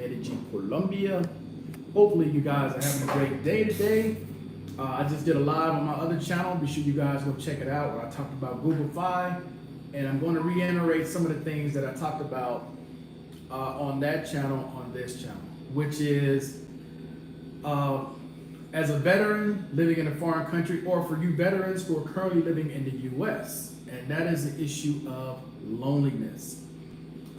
Medellin, Colombia. Hopefully you guys are having a great day today. I just did a live on my other channel. Be sure you guys go check it out where I talked about Google Fi. And I'm going to reiterate some of the things that I talked about on that channel, on this channel, which is as a veteran living in a foreign country, or for you veterans who are currently living in the US, and that is the issue of loneliness.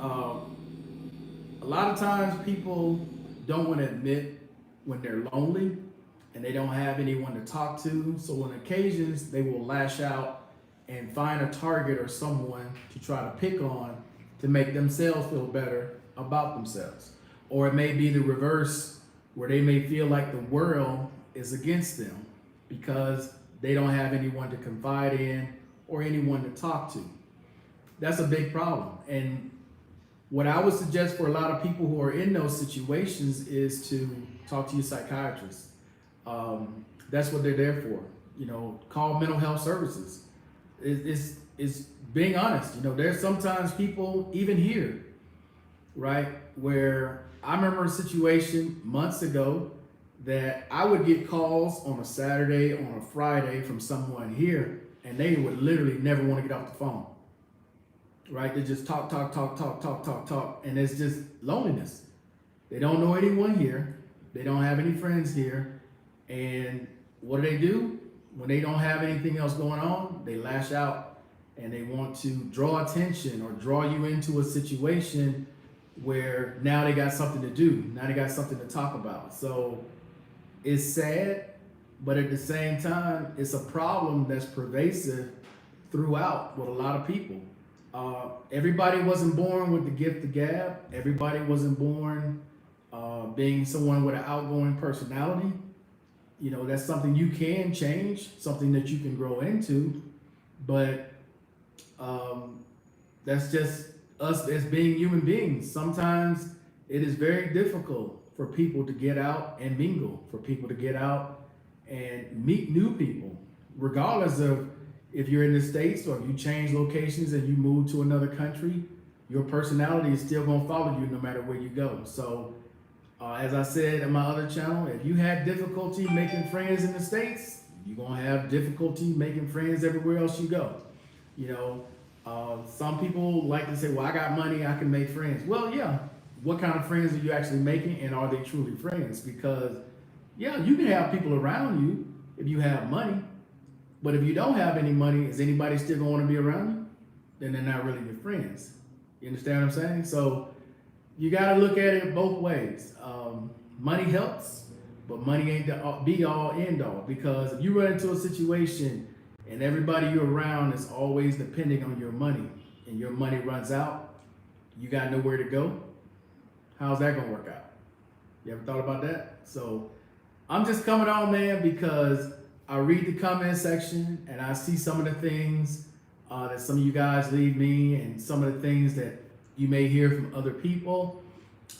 A lot of times people don't want to admit when they're lonely and they don't have anyone to talk to. So on occasions, they will lash out and find a target or someone to try to pick on to make themselves feel better about themselves. Or it may be the reverse, where they may feel like the world is against them because they don't have anyone to confide in or anyone to talk to. That's a big problem. And what I would suggest for a lot of people who are in those situations is to talk to your psychiatrist. That's what they're there for. You know, call mental health services. It's being honest. You know, there's sometimes people, even here, right, where I remember a situation months ago that I would get calls on a Saturday, on a Friday from someone here, and they would literally never want to get off the phone. Right? They just talk, and it's just loneliness. They don't know anyone here. They don't have any friends here. And what do? When they don't have anything else going on, they lash out and they want to draw attention or draw you into a situation where now they got something to do. Now they got something to talk about. So it's sad, but at the same time, it's a problem that's pervasive throughout with a lot of people. Everybody wasn't born with the gift of gab. Everybody wasn't born being someone with an outgoing personality. You know, that's something you can change, something that you can grow into, but that's just us as being human beings. Sometimes it is very difficult for people to get out and mingle, for people to get out and meet new people, regardless of if you're in the States or if you change locations and you move to another country, your personality is still going to follow you no matter where you go. So as I said in my other channel, if you had difficulty making friends in the States, you're going to have difficulty making friends everywhere else you go. You know, some people like to say, well, I got money, I can make friends. Well, yeah. What kind of friends are you actually making, and are they truly friends? Because, yeah, you can have people around you if you have money. But if you don't have any money, is anybody still going to want to be around you? Then they're not really your friends. You understand what I'm saying? So you got to look at it both ways. Money helps, but money ain't the be all end all. Because if you run into a situation and everybody you're around is always depending on your money, and your money runs out, you got nowhere to go. How's that going to work out? You ever thought about that? So I'm just coming on, man, because I read the comment section and I see some of the things that some of you guys leave me, and some of the things that you may hear from other people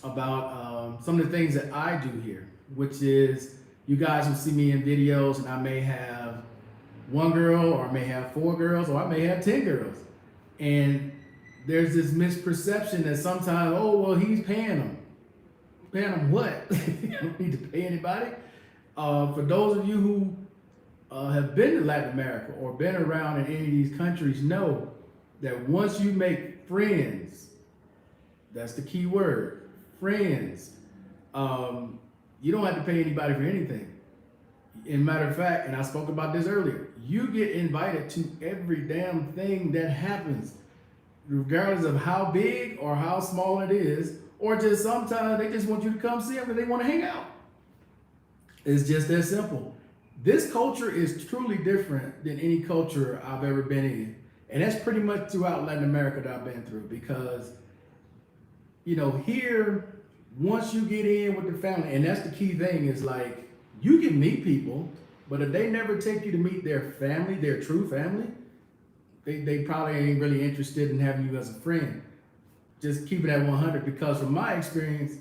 about some of the things that I do here, which is you guys will see me in videos and I may have one girl, or I may have 4 girls, or I may have 10 girls. And there's this misperception that sometimes, oh, well, he's paying them. Paying them what? You don't need to pay anybody. For those of you who have been to Latin America or been around in any of these countries, know that once you make friends, that's the key word, friends, you don't have to pay anybody for anything. In matter of fact, and I spoke about this earlier, you get invited to every damn thing that happens, regardless of how big or how small it is, or just sometimes they just want you to come see them and they want to hang out. It's just that simple. This culture is truly different than any culture I've ever been in. And that's pretty much throughout Latin America that I've been through, because, you know, here, once you get in with the family, and that's the key thing, is like, you can meet people, but if they never take you to meet their family, their true family, they probably ain't really interested in having you as a friend. Just keep it at 100, because from my experience,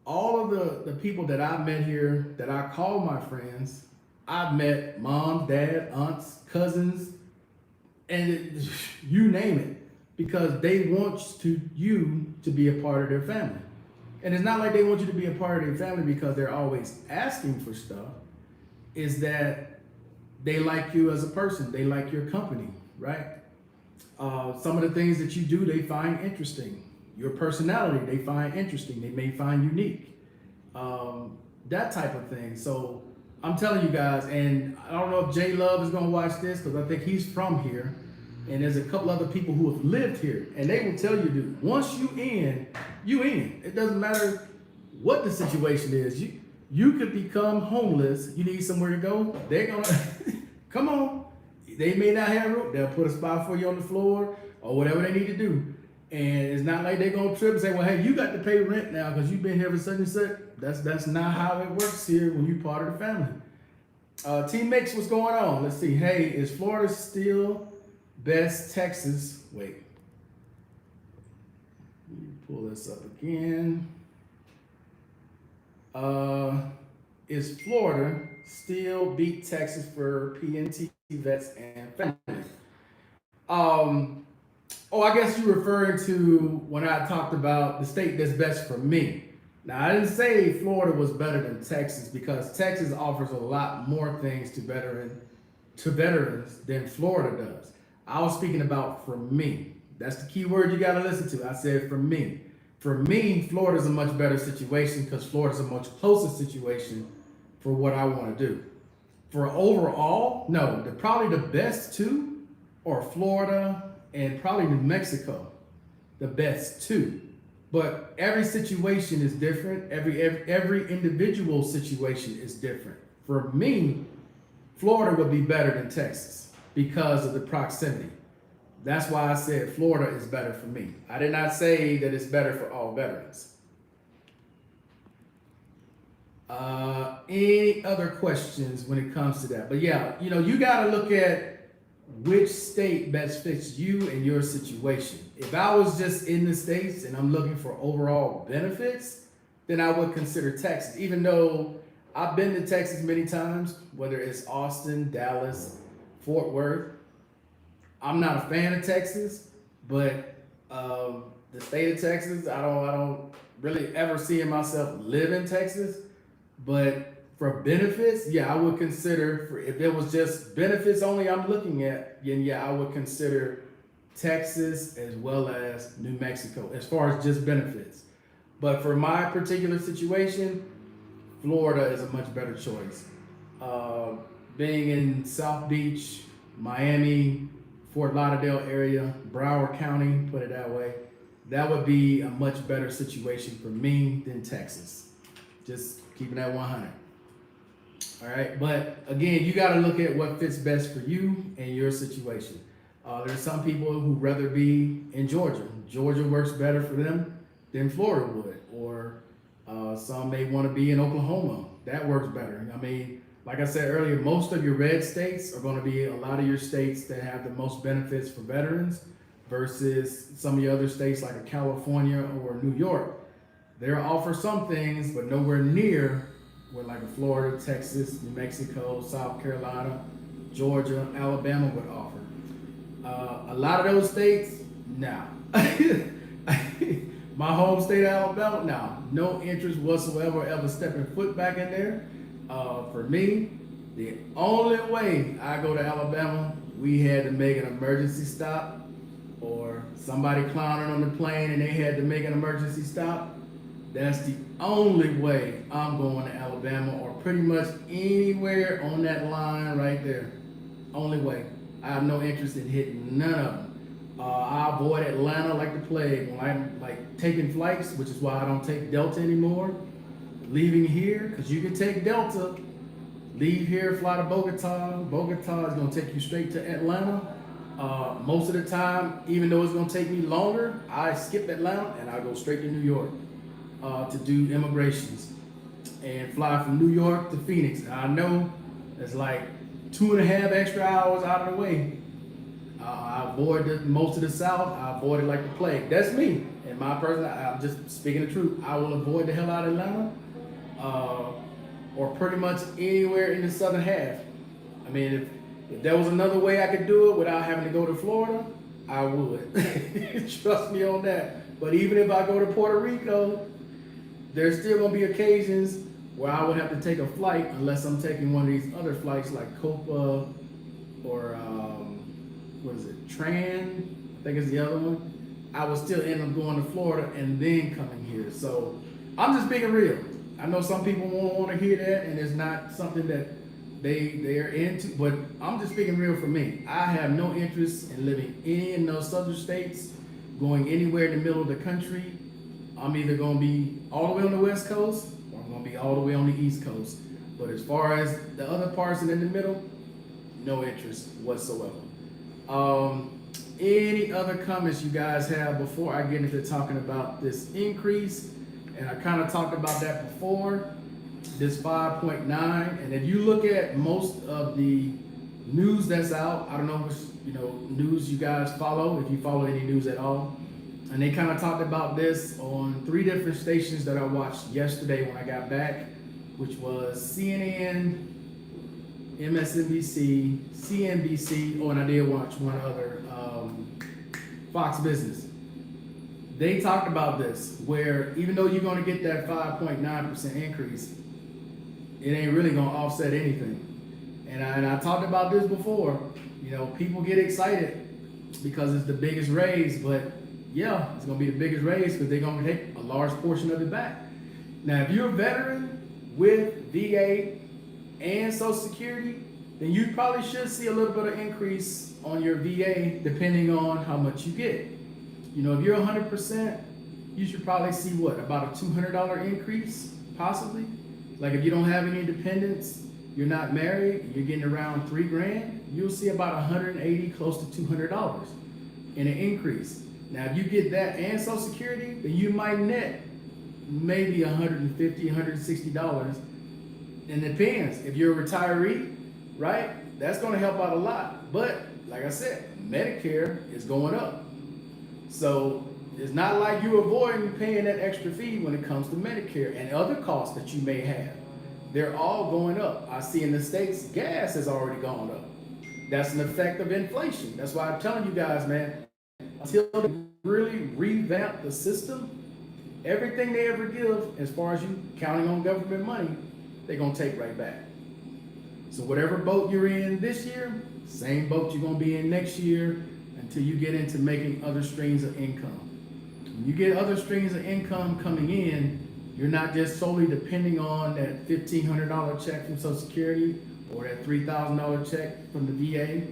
all of the people that I've met here that I call my friends, I've met moms, dad, aunts, cousins, and you name it, because they want you to be a part of their family. and it's not like they want you to be a part of their family because they're always asking for stuff, is that they like you as a person, they like your company, right? Some of the things that you do, they find interesting. Your personality, they find interesting. They may find unique. That type of thing. So I'm telling you guys, and I don't know if J Love is gonna watch this because I think he's from here, and there's a couple other people who have lived here, and they will tell you, dude, once you in, you in. It doesn't matter what the situation is. You could become homeless. You need somewhere to go. They're gonna come on. They may not have room. They'll put a spot for you on the floor or whatever they need to do. And it's not like they're gonna trip and say, well, hey, you got to pay rent now because you've been here for such and such. That's not how it works here when you're part of the family. Team Mix, what's going on? Let's see. Hey, is Florida still best? Texas? Wait. Let me pull this up again. Is Florida still beat Texas for PNT vets and families? Oh, I guess you're referring to when I talked about the state that's best for me. Now, I didn't say Florida was better than Texas because Texas offers a lot more things to veterans than Florida does. I was speaking about for me. That's the key word you got to listen to. I said for me. For me, Florida's a much better situation because Florida's a much closer situation for what I want to do. For overall, no, probably the best two are Florida and probably New Mexico, the best two. But every situation is different. Every individual situation is different. For me, Florida would be better than Texas because of the proximity. That's why I said Florida is better for me. I did not say that it's better for all veterans. Any other questions when it comes to that? But yeah, you got to look at which state best fits you and your situation. If I was just in the States and I'm looking for overall benefits, then I would consider Texas, even though I've been to Texas many times, whether it's Austin, Dallas, Fort Worth. I'm not a fan of Texas, but the state of Texas, I don't really ever see myself live in Texas. But for benefits, yeah, I would consider, if it was just benefits only I'm looking at, then yeah, I would consider Texas as well as New Mexico as far as just benefits. But for my particular situation, Florida is a much better choice. Being in South Beach, Miami, Fort Lauderdale area, Broward County, put it that way, that would be a much better situation for me than Texas. Just keeping that 100. All right, but again, you got to look at what fits best for you and your situation. There's some people who rather be in Georgia. Georgia works better for them than Florida would, or some may want to be in Oklahoma. That works better. I mean, like I said earlier, most of your red states are going to be a lot of your states that have the most benefits for veterans versus some of the other states like California or New York. They'll offer some things, but nowhere near what like a Florida, Texas, New Mexico, South Carolina, Georgia, Alabama would offer. A lot of those states, nah. My home state of Alabama, nah. No interest whatsoever ever stepping foot back in there. For me, the only way I go to Alabama, we had to make an emergency stop, or somebody clowning on the plane and they had to make an emergency stop. That's the only way I'm going to Alabama, or pretty much anywhere on that line right there. Only way. I have no interest in hitting none of them. I avoid Atlanta like the plague when I'm like taking flights, which is why I don't take Delta anymore. Leaving here, because you can take Delta, leave here, fly to Bogota. Bogota is going to take you straight to Atlanta. Most of the time, even though it's going to take me longer, I skip Atlanta and I go straight to New York to do immigrations and fly from New York to Phoenix. Now, I know it's like 2.5 extra hours out of the way. I avoid most of the South. I avoid it like the plague. That's me. And my person, I'm just speaking the truth. I will avoid the hell out of Atlanta. Or pretty much anywhere in the southern half. I mean, if there was another way I could do it without having to go to Florida, I would. Trust me on that. But even if I go to Puerto Rico, there's still gonna be occasions where I would have to take a flight unless I'm taking one of these other flights like Copa or what is it, Tran? I think it's the other one. I would still end up going to Florida and then coming here. So I'm just being real. I know some people won't want to hear that, and it's not something that they're into, but I'm just speaking real for me. I have no interest in living any in those southern states, going anywhere in the middle of the country. I'm either going to be all the way on the West Coast or I'm going to be all the way on the East Coast. But as far as the other parts and in the middle, no interest whatsoever. Any other comments you guys have before I get into talking about this increase? And I kind of talked about that before, this 5.9. And if you look at most of the news that's out, I don't know which news you guys follow, if you follow any news at all. And they kind of talked about this on 3 different stations that I watched yesterday when I got back, which was CNN, MSNBC, CNBC, and I did watch one other, Fox Business. They talked about this, where even though you're going to get that 5.9% increase, it ain't really going to offset anything. And I talked about this before. People get excited because it's the biggest raise, but yeah, it's going to be the biggest raise because they're going to take a large portion of it back. Now, if you're a veteran with VA and Social Security, then you probably should see a little bit of increase on your VA depending on how much you get. If you're 100%, you should probably see about a $200 increase, possibly. Like if you don't have any dependents, you're not married, you're getting around $3,000, you'll see about $180, close to $200 in an increase. Now, if you get that and Social Security, then you might net maybe $150, $160. And it depends. If you're a retiree, right, that's going to help out a lot. But like I said, Medicare is going up. So it's not like you're avoiding paying that extra fee when it comes to Medicare and other costs that you may have. They're all going up. I see in the States, gas has already gone up. That's an effect of inflation. That's why I'm telling you guys, man, until they really revamp the system, everything they ever give, as far as you counting on government money, they're going to take right back. So whatever boat you're in this year, same boat you're going to be in next year until you get into making other streams of income. When you get other streams of income coming in, you're not just solely depending on that $1,500 check from Social Security or that $3,000 check from the VA.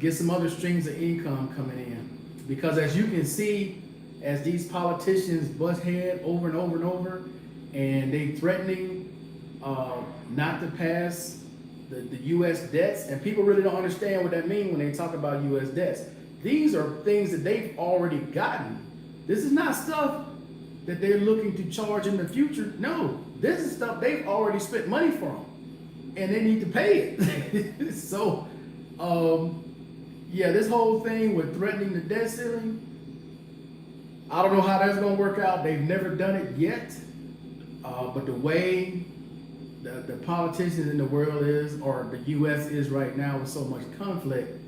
Get some other streams of income coming in. Because as you can see, as these politicians butt head over and over and over, and they threatening not to pass the U.S. debts, and people really don't understand what that means when they talk about U.S. debts. These are things that they've already gotten. This is not stuff that they're looking to charge in the future. No, this is stuff they've already spent money from, and they need to pay it. So, yeah, this whole thing with threatening the debt ceiling, I don't know how that's going to work out. They've never done it yet, but the way the politicians in the world is, or the U.S. is right now with so much conflict,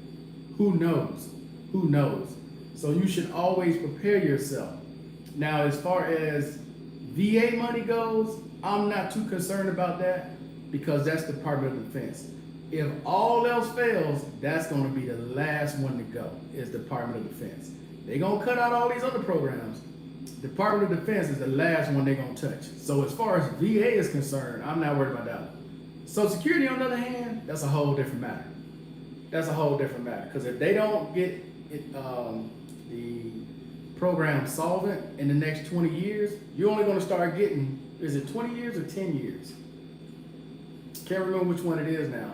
who knows? Who knows? So you should always prepare yourself. Now, as far as VA money goes, I'm not too concerned about that because that's the Department of Defense. If all else fails, that's going to be the last one to go, is Department of Defense. They're going to cut out all these other programs. Department of Defense is the last one they're going to touch. So as far as VA is concerned, I'm not worried about that one. Social Security, on the other hand, that's a whole different matter. That's a whole different matter. Because if they don't get it, the program solvent in the next 20 years, you're only going to start getting, is it 20 years or 10 years? Can't remember which one it is now.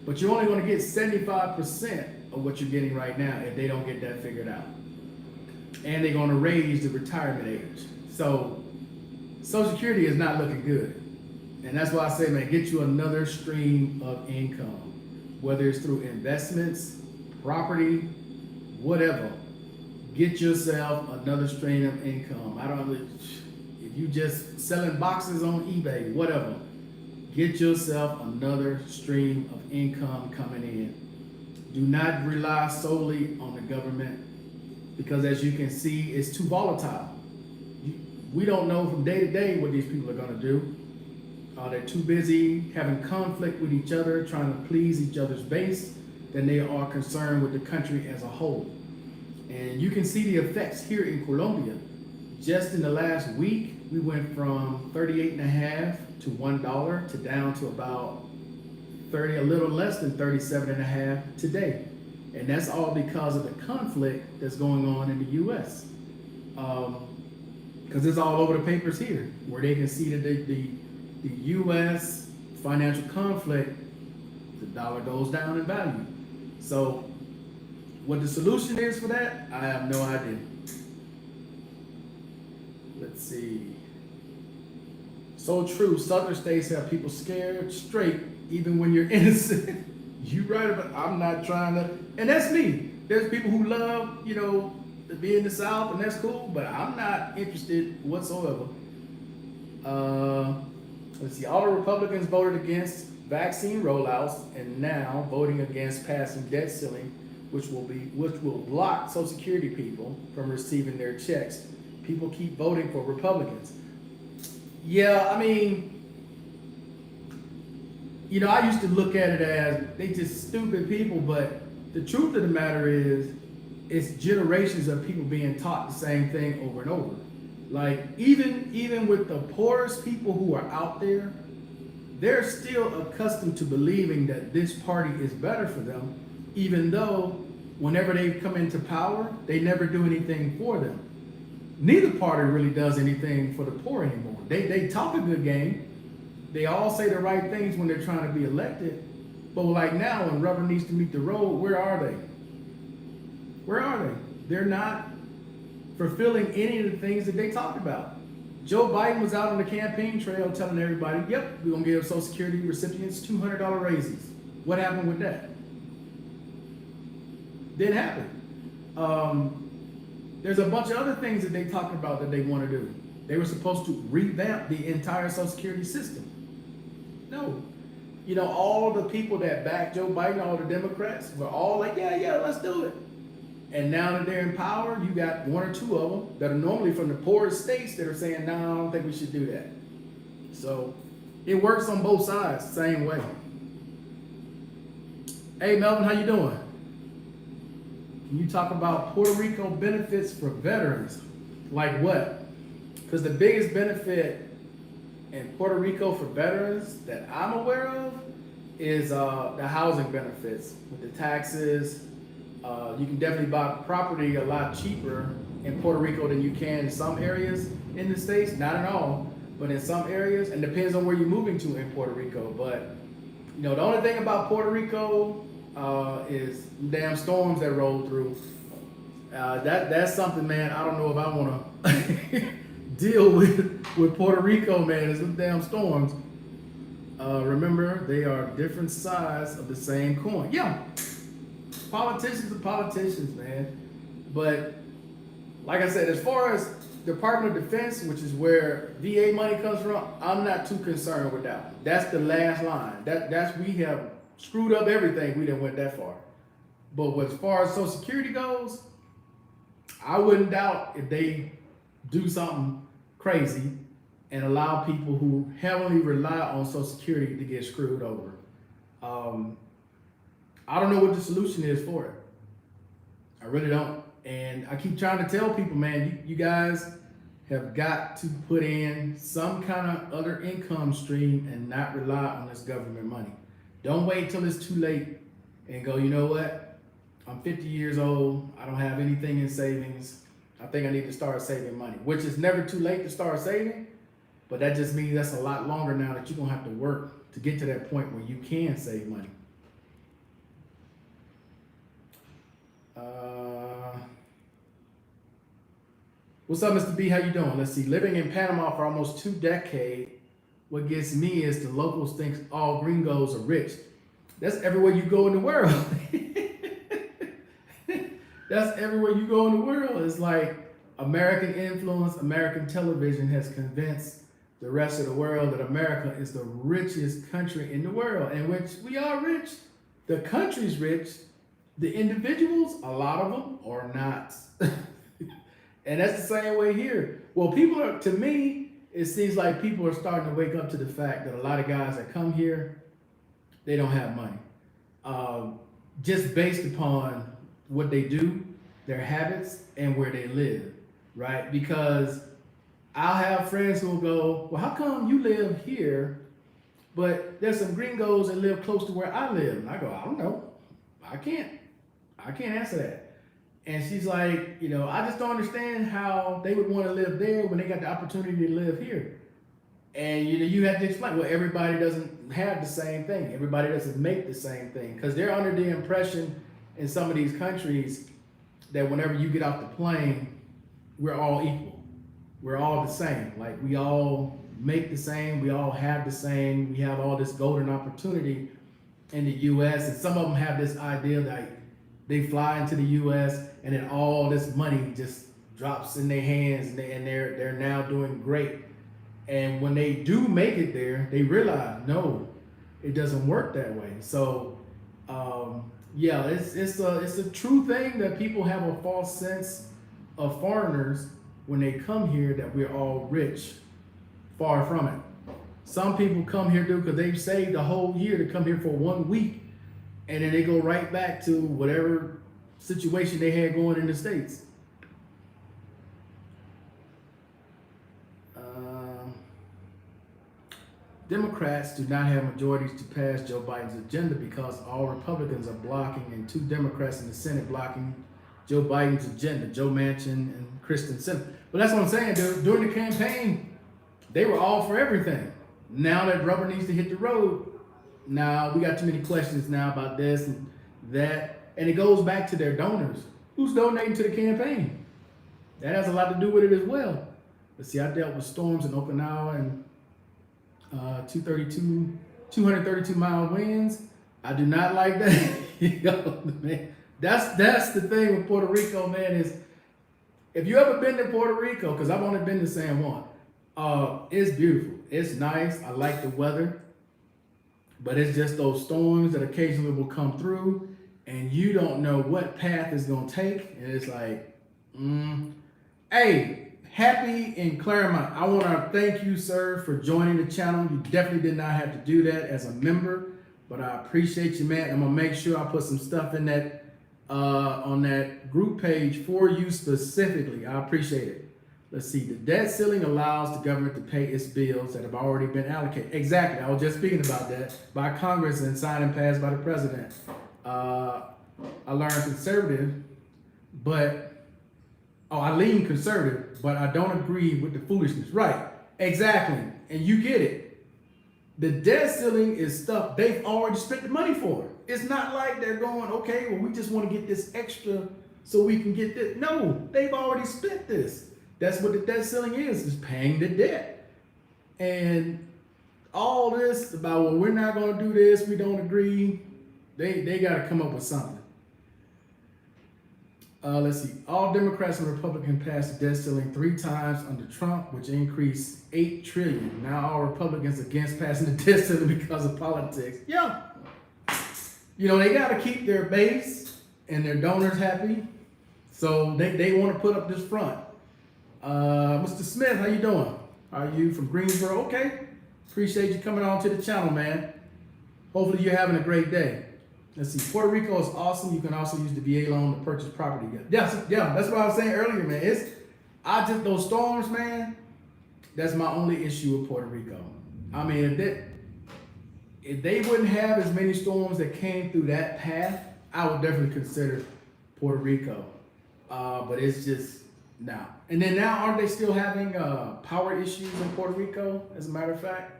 But you're only going to get 75% of what you're getting right now if they don't get that figured out. And they're going to raise the retirement age. So Social Security is not looking good. And that's why I say, man, get you another stream of income, whether it's through investments, property, whatever. Get yourself another stream of income. I don't know if you just selling boxes on eBay, whatever. Get yourself another stream of income coming in. Do not rely solely on the government because, as you can see, it's too volatile. we don't know from day to day what these people are going to do. They're too busy having conflict with each other, trying to please each other's base, than they are concerned with the country as a whole. And you can see the effects here in Colombia. Just in the last week, we went from 38.5 to $1 to down to about 30, a little less than 37.5 today. And that's all because of the conflict that's going on in the U.S. Because it's all over the papers here, where they can see that the U.S. financial conflict, the dollar goes down in value. So what the solution is for that, I have no idea. Let's see. So true, southern states have people scared straight even when you're innocent. You right about, I'm not trying to, and that's me. There's people who love, to be in the South, and that's cool, but I'm not interested whatsoever. Let's see, all the Republicans voted against vaccine rollouts and now voting against passing debt ceiling, which will block Social Security people from receiving their checks. People keep voting for Republicans. Yeah, I mean, I used to look at it as they just stupid people, but the truth of the matter is, it's generations of people being taught the same thing over and over. Like, even with the poorest people who are out there, they're still accustomed to believing that this party is better for them, even though whenever they come into power, they never do anything for them. Neither party really does anything for the poor anymore. They talk a good game. They all say the right things when they're trying to be elected. But like now, when rubber needs to meet the road, where are they? Where are they? They're not fulfilling any of the things that they talked about. Joe Biden was out on the campaign trail telling everybody, yep, we're going to give Social Security recipients $200 raises. What happened with that? Didn't happen. There's a bunch of other things that they talked about that they want to do. They were supposed to revamp the entire Social Security system. No. All the people that backed Joe Biden, all the Democrats, were all like, yeah, let's do it. And now that they're in power, you got one or two of them that are normally from the poorest states that are saying, no, I don't think we should do that. So it works on both sides, same way. Hey, Melvin, how you doing? Can you talk about Puerto Rico benefits for veterans? Like what? Because the biggest benefit in Puerto Rico for veterans that I'm aware of is the housing benefits with the taxes. You can definitely buy property a lot cheaper in Puerto Rico than you can in some areas in the States. Not at all, but in some areas, and depends on where you're moving to in Puerto Rico. But, the only thing about Puerto Rico is damn storms that roll through. That's something, man, I don't know if I want to deal with Puerto Rico, man. It's some damn storms. Remember, they are different sides of the same coin. Yeah. Politicians are politicians, man. But like I said, as far as Department of Defense, which is where VA money comes from, I'm not too concerned with that one. That's the last line. That's we have screwed up everything. We didn't went that far. But as far as Social Security goes, I wouldn't doubt if they do something crazy and allow people who heavily rely on Social Security to get screwed over. I don't know what the solution is for it. I really don't. And I keep trying to tell people, man, you guys have got to put in some kind of other income stream and not rely on this government money. Don't wait till it's too late and go, you know what? I'm 50 years old. I don't have anything in savings. I think I need to start saving money, which is never too late to start saving. But that just means that's a lot longer now that you're going to have to work to get to that point where you can save money. What's up, Mr. B? How you doing? Let's see. Living in Panama for almost 2 decades, what gets me is the locals think all gringos are rich. That's everywhere you go in the world. That's everywhere you go in the world. It's like American influence, American television has convinced the rest of the world that America is the richest country in the world, in which we are rich. The country's rich. The individuals, a lot of them are not. And that's the same way here. Well, people are, to me, it seems like people are starting to wake up to the fact that a lot of guys that come here, they don't have money. Um, just based upon what they do, their habits, and where they live, right? Because I'll have friends who will go, well, how come you live here, but there's some gringos that live close to where I live? And I go, I don't know. I can't. I can't answer that. And she's like, I just don't understand how they would want to live there when they got the opportunity to live here. And you have to explain, well, everybody doesn't have the same thing. Everybody doesn't make the same thing. Because they're under the impression in some of these countries that whenever you get off the plane, we're all equal. We're all the same. Like, we all make the same. We all have the same. We have all this golden opportunity in the U.S. And some of them have this idea that they fly into the U.S. and then all this money just drops in their hands, and they're now doing great. And when they do make it there, they realize, no, it doesn't work that way. So, yeah, it's a true thing that people have a false sense of foreigners when they come here, that we're all rich. Far from it. Some people come here because they've saved a whole year to come here for 1 week, and then they go right back to whatever situation they had going in the States. Democrats do not have majorities to pass Joe Biden's agenda because all Republicans are blocking and 2 Democrats in the Senate blocking Joe Biden's agenda, Joe Manchin and Kristen Sinema. But that's what I'm saying, dude. During the campaign, they were all for everything. Now that rubber needs to hit the road, now we got too many questions now about this and that. And it goes back to their donors. Who's donating to the campaign? That has a lot to do with it as well. Let's see, I dealt with storms in Okinawa and 232 mile winds. I do not like that. Man, that's the thing with Puerto Rico, man, is if you ever been to Puerto Rico, because I've only been to San Juan, it's beautiful. It's nice. I like the weather. But it's just those storms that occasionally will come through, and you don't know what path it's going to take. And it's like, Hey, Happy in Claremont, I want to thank you, sir, for joining the channel. You definitely did not have to do that as a member, but I appreciate you, man. I'm going to make sure I put some stuff in that on that group page for you specifically. I appreciate it. Let's see. The debt ceiling allows the government to pay its bills that have already been allocated. Exactly. I was just speaking about that, by Congress and signed and passed by the president. I learned conservative, but I lean conservative, but I don't agree with the foolishness. Right. Exactly. And you get it. The debt ceiling is stuff they've already spent the money for. It's not like they're going, okay, well, we just want to get this extra so we can get this. No, they've already spent this. That's what the debt ceiling is paying the debt. And all this about, well, we're not going to do this, we don't agree, they got to come up with something. Let's see. All Democrats and Republicans passed the debt ceiling 3 times under Trump, which increased $8 trillion. Now all Republicans against passing the debt ceiling because of politics. Yeah. They got to keep their base and their donors happy. So they want to put up this front. Mr. Smith, how you doing? Are you from Greensboro? Okay. Appreciate you coming on to the channel, man. Hopefully you're having a great day. Let's see. Puerto Rico is awesome. You can also use the VA loan to purchase property. Yeah, that's what I was saying earlier, man. Those storms, man, that's my only issue with Puerto Rico. I mean, if they wouldn't have as many storms that came through that path, I would definitely consider Puerto Rico. But it's just now. And then now, aren't they still having power issues in Puerto Rico, as a matter of fact?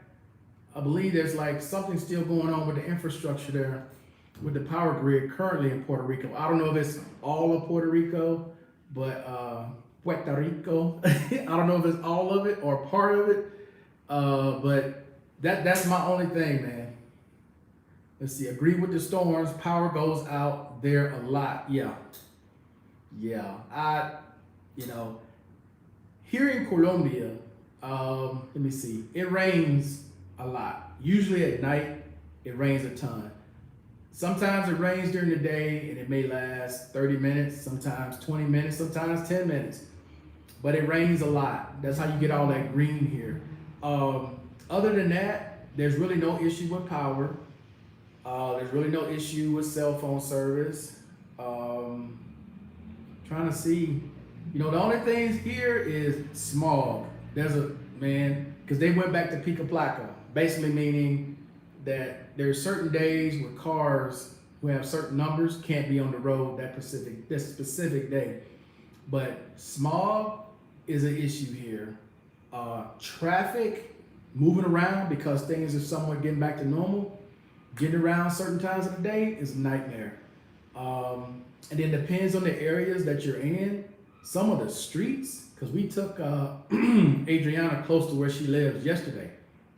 I believe there's like something still going on with the infrastructure there, with the power grid currently in Puerto Rico. I don't know if it's all of Puerto Rico, but Puerto Rico. I don't know if it's all of it or part of it. But that's my only thing, man. Let's see. Agree with the storms. Power goes out there a lot. Yeah. Here in Colombia, let me see. It rains a lot. Usually at night, it rains a ton. Sometimes it rains during the day and it may last 30 minutes, sometimes 20 minutes, sometimes 10 minutes. but it rains a lot. That's how you get all that green here. Other than that, there's really no issue with power. There's really no issue with cell phone service. Um, Trying to see, the only things here is smog. There's a man because they went back to Pica Placa, basically meaning that there's certain days where cars who have certain numbers can't be on the road that specific day. But smog is an issue here. Traffic moving around because things are somewhat getting back to normal. Getting around certain times of the day is a nightmare. And then depends on the areas that you're in. Some of the streets, because we took Adriana close to where she lives yesterday.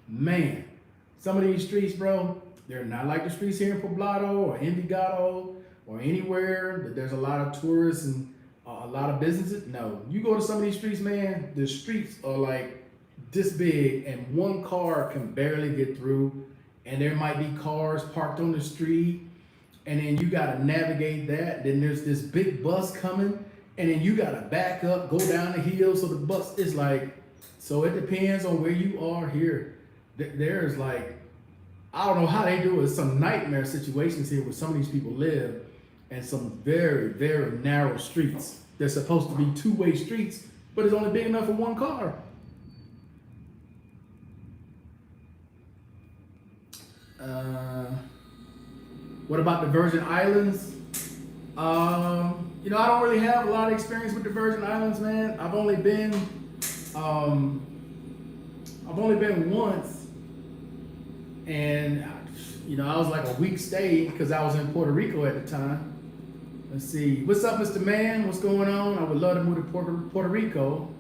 Man, some of these streets, bro, they're not like the streets here in Poblado or Envigado or anywhere that there's a lot of tourists and a lot of businesses. No, you go to some of these streets, man, the streets are like this big and one car can barely get through. And there might be cars parked on the street, and then you gotta navigate that. Then there's this big bus coming, and then you gotta back up, go down the hill. So the bus is like, so it depends on where you are here. There's like, I don't know how they do it. Some nightmare situations here where some of these people live, and some very, very narrow streets. They're supposed to be two-way streets, but it's only big enough for one car. What about the Virgin Islands? I don't really have a lot of experience with the Virgin Islands, man. I've only been once, and I was like a week stay because I was in Puerto Rico at the time. Let's see, what's up, Mr. Man? What's going on? I would love to move to Puerto Rico,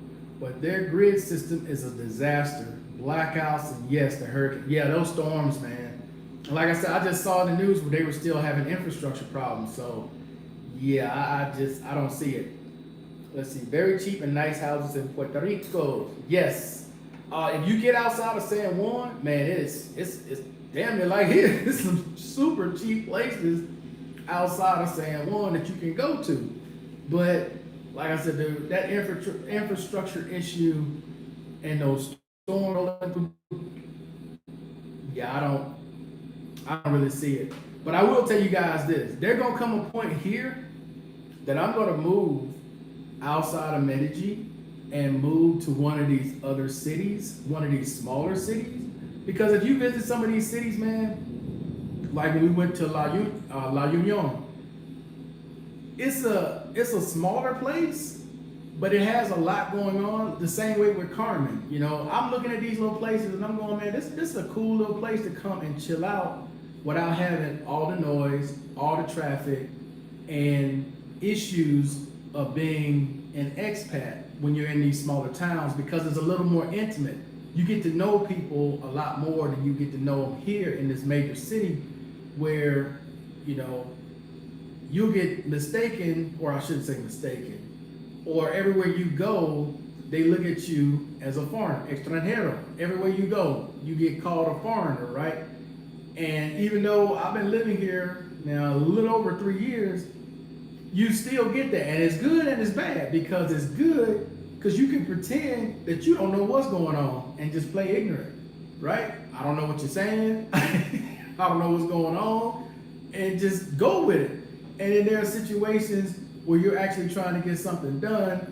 but their grid system is a disaster. Blackouts and yes, the hurricane. Yeah, those storms, man. Like I said, I just saw the news where they were still having infrastructure problems. So, yeah, I don't see it. Let's see, very cheap and nice houses in Puerto Rico. Yes. If you get outside of San Juan, man, it's damn near like here. There's some super cheap places outside of San Juan that you can go to. But like I said, dude, that infrastructure issue and those storms, yeah, I don't really see it. But I will tell you guys this. There's going to come a point here that I'm going to move outside of Medellin and move to one of these other cities, one of these smaller cities. Because if you visit some of these cities, man, like when we went to La Union, it's a smaller place, but it has a lot going on. The same way with Carmen. I'm looking at these little places and I'm going, man, this is a cool little place to come and chill out without having all the noise, all the traffic, and issues of being an expat when you're in these smaller towns, because it's a little more intimate. You get to know people a lot more than you get to know them here in this major city where, you'll get mistaken, or I shouldn't say mistaken, or everywhere you go, they look at you as a foreigner, extranjero. Everywhere you go, you get called a foreigner, right? And even though I've been living here now a little over 3 years, you still get that. And it's good and it's bad, because it's good because you can pretend that you don't know what's going on and just play ignorant, right? I don't know what you're saying. I don't know what's going on, and just go with it. And then there are situations where you're actually trying to get something done,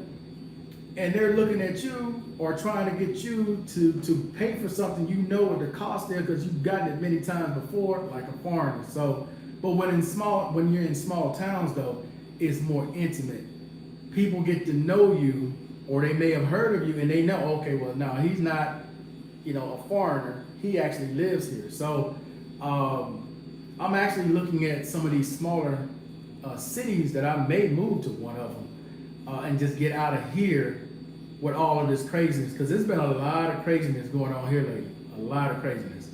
and they're looking at you or trying to get you to pay for something you know what the cost is because you've gotten it many times before, like a foreigner. So, but when you're in small towns though, it's more intimate. People get to know you, or they may have heard of you and they know, okay, well, no, he's not, a foreigner. He actually lives here. So, I'm actually looking at some of these smaller cities that I may move to one of them and just get out of here with all of this craziness, because there's been a lot of craziness going on here lately. A lot of craziness.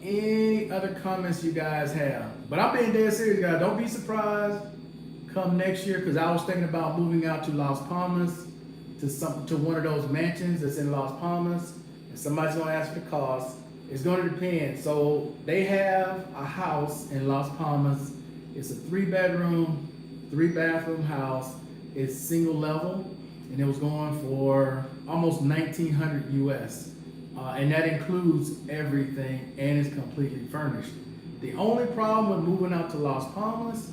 Any other comments you guys have? But I'm being dead serious, guys. Don't be surprised come next year, because I was thinking about moving out to Las Palmas to one of those mansions that's in Las Palmas, and somebody's gonna ask for the cost. It's gonna depend. So they have a house in Las Palmas. It's a 3-bedroom, 3-bathroom house. It's single level, and it was going for almost 1900 US. And that includes everything, and it's completely furnished. The only problem with moving out to Las Palmas,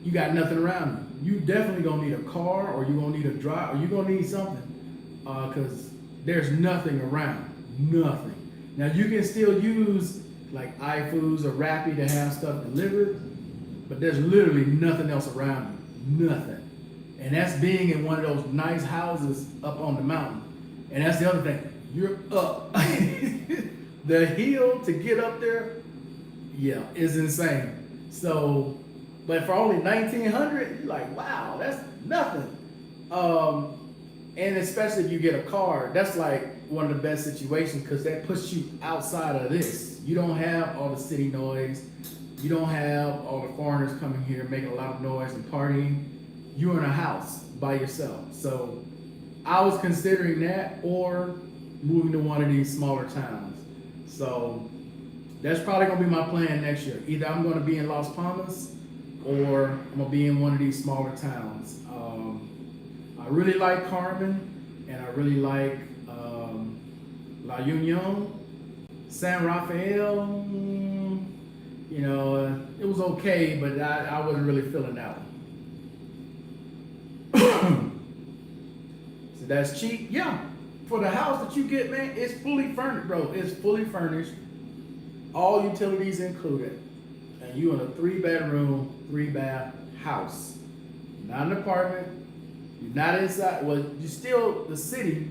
you got nothing around you. You definitely gonna need a car, or you gonna need a drive, or you gonna need something, because there's nothing around, nothing. Now you can still use like iFoods or Rappi to have stuff delivered, but there's literally nothing else around you, nothing. And that's being in one of those nice houses up on the mountain. And that's the other thing, you're up. The hill to get up there, yeah, is insane. So, but for only 1900, you're like, wow, that's nothing. And especially if you get a car, that's like one of the best situations, because that puts you outside of this. You don't have all the city noise. You don't have all the foreigners coming here making a lot of noise and partying. You're in a house by yourself. So I was considering that, or moving to one of these smaller towns. So that's probably gonna be my plan next year. Either I'm gonna be in Las Palmas, or I'm gonna be in one of these smaller towns. I really like Carmen, and I really like La Union. San Rafael, you know, it was okay, but I wasn't really feeling that one. So that's cheap. Yeah, for the house that you get, man, it's fully furnished, bro. It's fully furnished, all utilities included, and you in a 3-bedroom, 3-bath house, not an apartment. You're not inside. Well, you're still the city,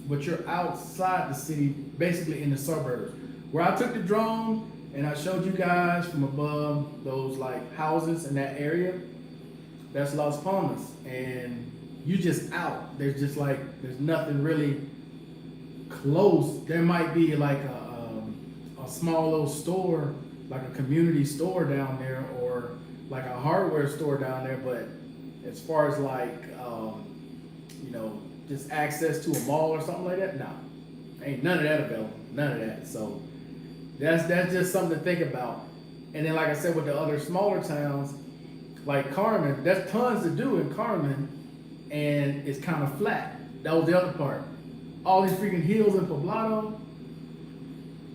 but you're outside the city, basically in the suburbs. Where I took the drone and I showed you guys from above those like houses in that area, that's Las Palmas. And you just out. There's just like, there's nothing really close. There might be like a small little store, like a community store down there, or like a hardware store down there. But as far as like, you know, just access to a mall or something like that, no, ain't none of that available, none of that. So that's just something to think about. And then, like I said, with the other smaller towns, like Carmen, there's tons to do in Carmen, and it's kind of flat. That was the other part. All these freaking hills in Poblado,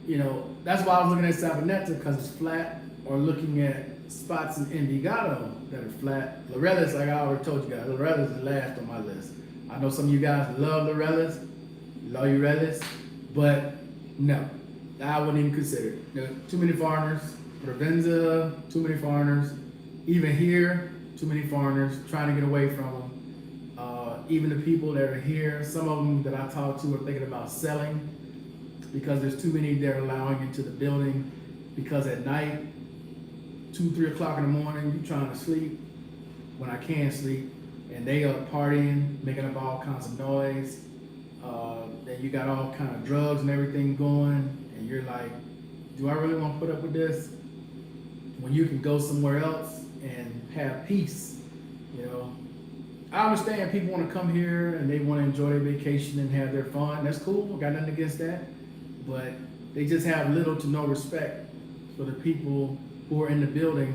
you know, that's why I was looking at Sabaneta, because it's flat, or looking at spots in Envigado that are flat. Laureles, like I already told you guys, Laureles is last on my list. I know some of you guys love Laureles, but no, I wouldn't even consider it. There are too many foreigners. Provenza, too many foreigners. Even here, too many foreigners, trying to get away from them. Even the people that are here, some of them that I talked to are thinking about selling, because there's too many they're allowing into the building. Because at night, 2, 3 o'clock in the morning, you're trying to sleep when I can't sleep, and they are partying, making up all kinds of noise. Then you got all kind of drugs and everything going, and you're like, do I really want to put up with this when you can go somewhere else and have peace? You know, I understand people want to come here and they want to enjoy their vacation and have their fun. That's cool. Got nothing against that. But they just have little to no respect for the people who are in the building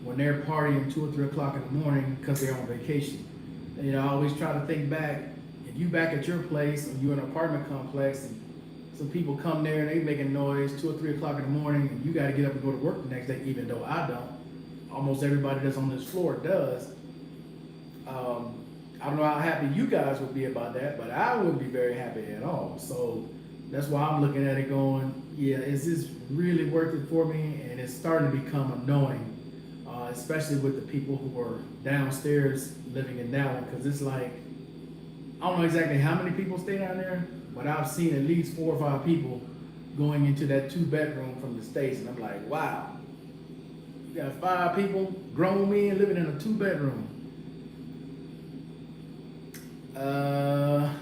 when they're partying 2 or 3 o'clock in the morning because they're on vacation. And, you know, I always try to think back. If you back at your place and you're in an apartment complex and some people come there and they making noise 2 or 3 o'clock in the morning, and you got to get up and go to work the next day, even though I don't. Almost everybody that's on this floor does. I don't know how happy you guys would be about that, but I wouldn't be very happy at all. So that's why I'm looking at it going, yeah, is this really worth it for me? And it's starting to become annoying, especially with the people who are downstairs living in that one, because it's like, I don't know exactly how many people stay down there, but I've seen at least 4 or 5 people going into that 2-bedroom from the States, and I'm like, wow, you got 5 people, grown men, living in a 2-bedroom.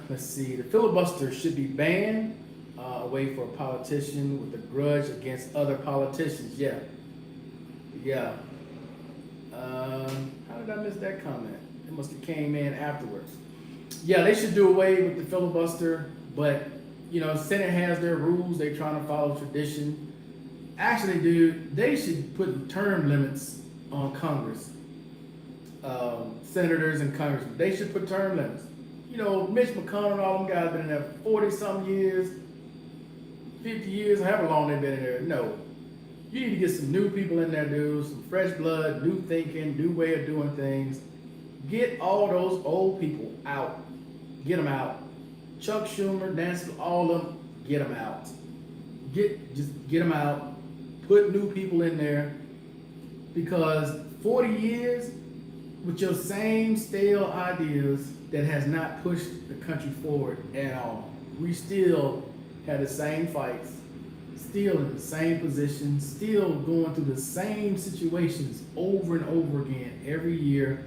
Let's see, the filibuster should be banned, a way for a politician with a grudge against other politicians. Yeah. How did I miss that comment? It must have came in afterwards. Yeah, they should do away with the filibuster, but you know, Senate has their rules. They're trying to follow tradition. Actually, dude, they should put term limits on Congress. senators and congressmen. They should put term limits. You know, Mitch McConnell and all them guys been in there 40-some years, 50 years, however long they've been in there. No. You need to get some new people in there, dude, some fresh blood, new thinking, new way of doing things. Get all those old people out. Get them out. Chuck Schumer, Nancy, all of them, get them out. Just get them out. Put new people in there, because 40 years with your same stale ideas that has not pushed the country forward at all. We still have the same fights, still in the same position, still going through the same situations over and over again every year.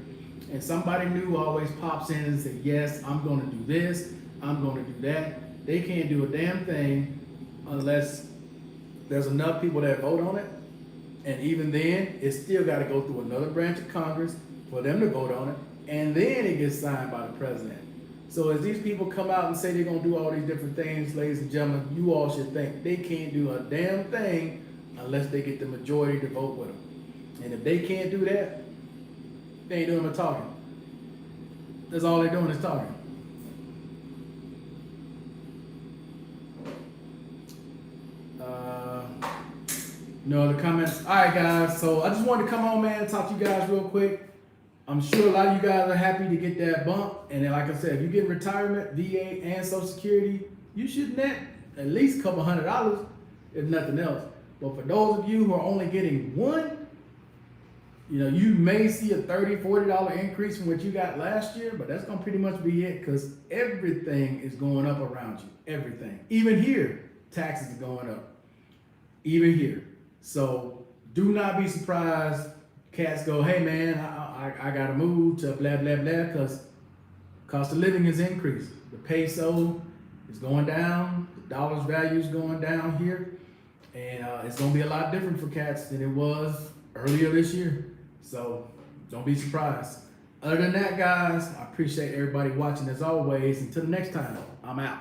And somebody new always pops in and says, yes, I'm going to do this, I'm going to do that. They can't do a damn thing unless there's enough people that vote on it. And even then, it's still got to go through another branch of Congress for them to vote on it. And then it gets signed by the president. So as these people come out and say they're going to do all these different things, ladies and gentlemen, you all should think they can't do a damn thing unless they get the majority to vote with them. And if they can't do that, they ain't doing no talking. That's all they're doing is talking. No other comments? All right, guys. So I just wanted to come on, man, and talk to you guys real quick. I'm sure a lot of you guys are happy to get that bump. And then, like I said, if you get retirement, VA, and Social Security, you should net at least a couple $100, if nothing else. But for those of you who are only getting one, you know, you may see a $30, $40 increase from what you got last year, but that's going to pretty much be it, because everything is going up around you. Everything. Even here, taxes are going up. Even here. So do not be surprised. Cats go, hey man, I got to move to blah, blah, blah, because cost of living has increased. The peso is going down. The dollar's value is going down here. And it's going to be a lot different for cats than it was earlier this year. So don't be surprised. Other than that, guys, I appreciate everybody watching as always. Until the next time, I'm out.